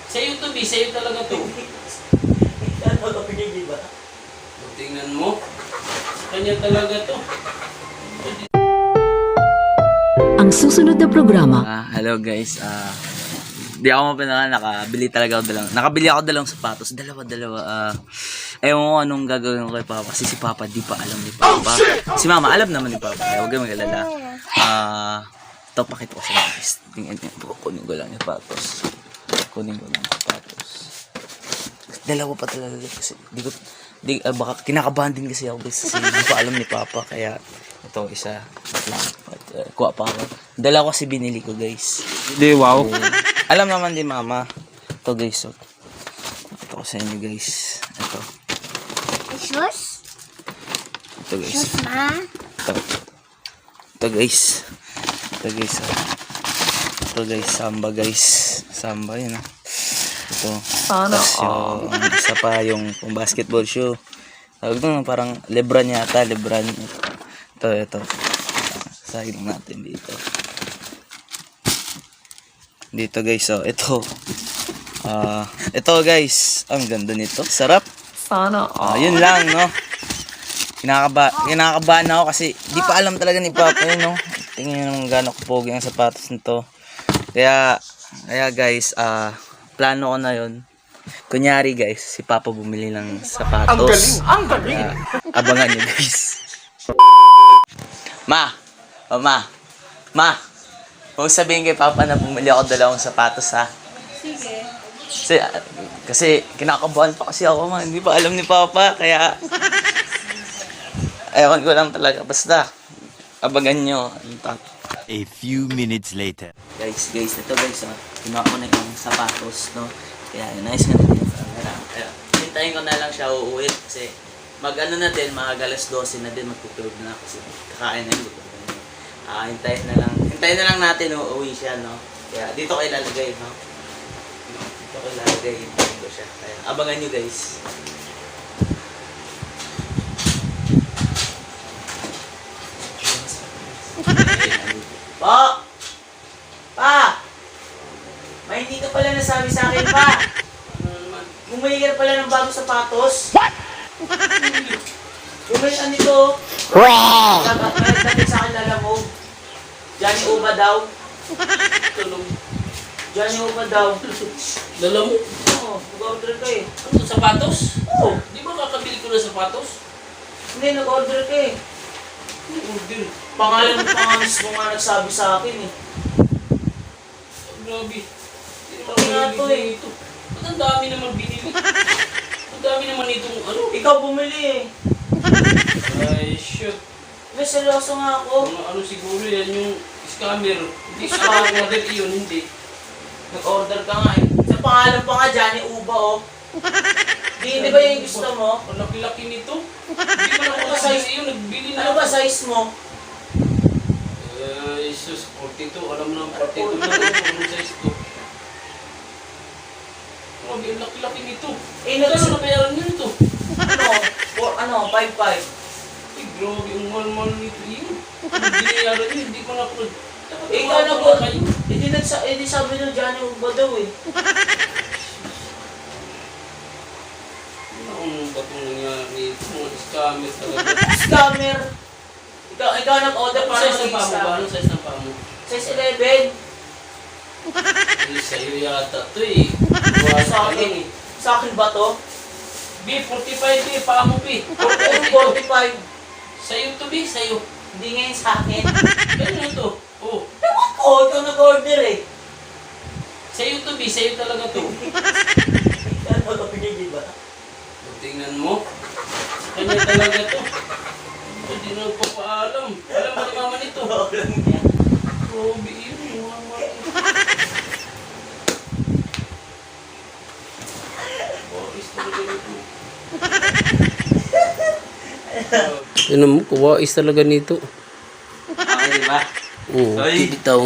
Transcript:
Sa'yo to, B. Sa'yo talaga to. Ano ka pinili ba? Tingnan mo. Kanya talaga to. Ang susunod na programa. Hello guys. Di ako mapinala, nakabili ako dalawang sapatos. Dalawa. Ewan ko anong gagawin ko kay Papa. Kasi si Papa di pa alam ni Papa. Si Mama alam naman ni Papa. Kaya huwag kang mag-alala. Ito, pakita ko sa mga guys. Kunin ko lang yung sapatos. Dalawa pa talaga kasi baka kinakabahan din kasi ako guys. Kasi di pa alam ni Papa. Kaya ito isa lang. Kuha pa ako. Dalawa kasi binili ko guys. Hindi, wow. Alam naman din Mama. Ito guys. Ito ko sa inyo guys. Shoes? Ito guys. Shoes, ma? Ito guys. Ito guys. Samba guys. Samba yun Ito. Tapos yung isa pa yung basketball shoe. Tawag doon parang Lebron yata. Ito. Sahig natin dito. Dito guys, ito. Ito guys, ang ganda nito. Sarap. Sana Yun lang, no. Kinakabahan ako kasi di pa alam talaga ni Papa yun, no. Tingnan nyo naman gano'n kapogi ang sapatos nito. Kaya guys, plano ko na yun. Kunyari guys, si Papa bumili ng sapatos. Ang galing! Abangan nyo guys. Ma! Huwag sabihin kay Papa na bumili ako dalawang sapatos, ha? Sige. Kasi kinakabahan pa kasi ako, ma. Hindi pa alam ni Papa, kaya ewan ko lang talaga. Basta, abangan nyo. A few minutes later. Guys, ito guys, kinuha ko na yung sapatos, no? Kaya, nice nga na yun. Hintayin ko na lang siya uuwi kasi mag-ano na din, mga alas 12 na din, magtutulog na kasi kakain na yun. Hintayin na lang natin uuwi siya, no? Kaya dito ko ilalagay, no? Hintayin ko siya. Kaya abangan nyo guys. Pa! May hindi ka pala nasabi sa akin, pa! Bumili ka pala ng bagong sapatos? What? Bumili ka nito. Nagdating sa akin lalamog. Johnny Uba daw. Tulog. Johnny Uba daw. Dala mo? Oo, nag-order ka eh. Ano, sapatos? Oo. Di ba kakabili ko ng sapatos? Hindi, nag-order ka eh. Order. Pangalan mo nga nagsabi sa akin eh. Grabe. Hindi naman Pati nga to eh. ito. Ba't ang dami naman binili? Ang dami naman itong ano? Ikaw bumili eh. Ay, shoot. May seryoso nga ako. Ano siguro yan yung scammer. Hindi scammer yun, hindi. Nag-order ka nga eh. Sa pangalan pa nga, Johnny Uba oh. Di ba yung gusto mo? Ang laki-laki nito. Hindi mo na ako size yun. Nagbili na Ano ba size mo? Jesus, 42. Alam mo na 42 na ito. Anong size ito? Grabe, ang laki-laki nito. Ano na bayaran nyo nito? Ano? 5-5. Eh, grabe, ang mahal-mahal nito yun. Ang binayaran nyo, hindi ko na upload. Ikaw na po. Hindi sabi nyo Johnny Uba daw eh. Ano ba itong nangyari? Mga scammer talaga. Scammer! Ikaw nag-order Ano para size ng paa mo ba? Anong size ng paa mo? Size 11. Eh, sa'yo yata ito eh. Sa akin eh. Sa akin ba to? B, 45 B, paa mo B. 45. Sa'yo to B, sa'yo. Hindi ngayon sa akin. Ano ito? Oh. Ewan ko, ikaw nag-order eh. Sa'yo to B, sa'yo talaga to. Ano ka pinili ba? Tingnan mo. Kanya talaga to. Hindi na nagpapaalam. Alam mo ni mama nito. Grabe yun, yung mama. Boris talaga nito. Ano mo, kuwais talaga nito. Okay, di ba? Oo, Sorry. bitaw.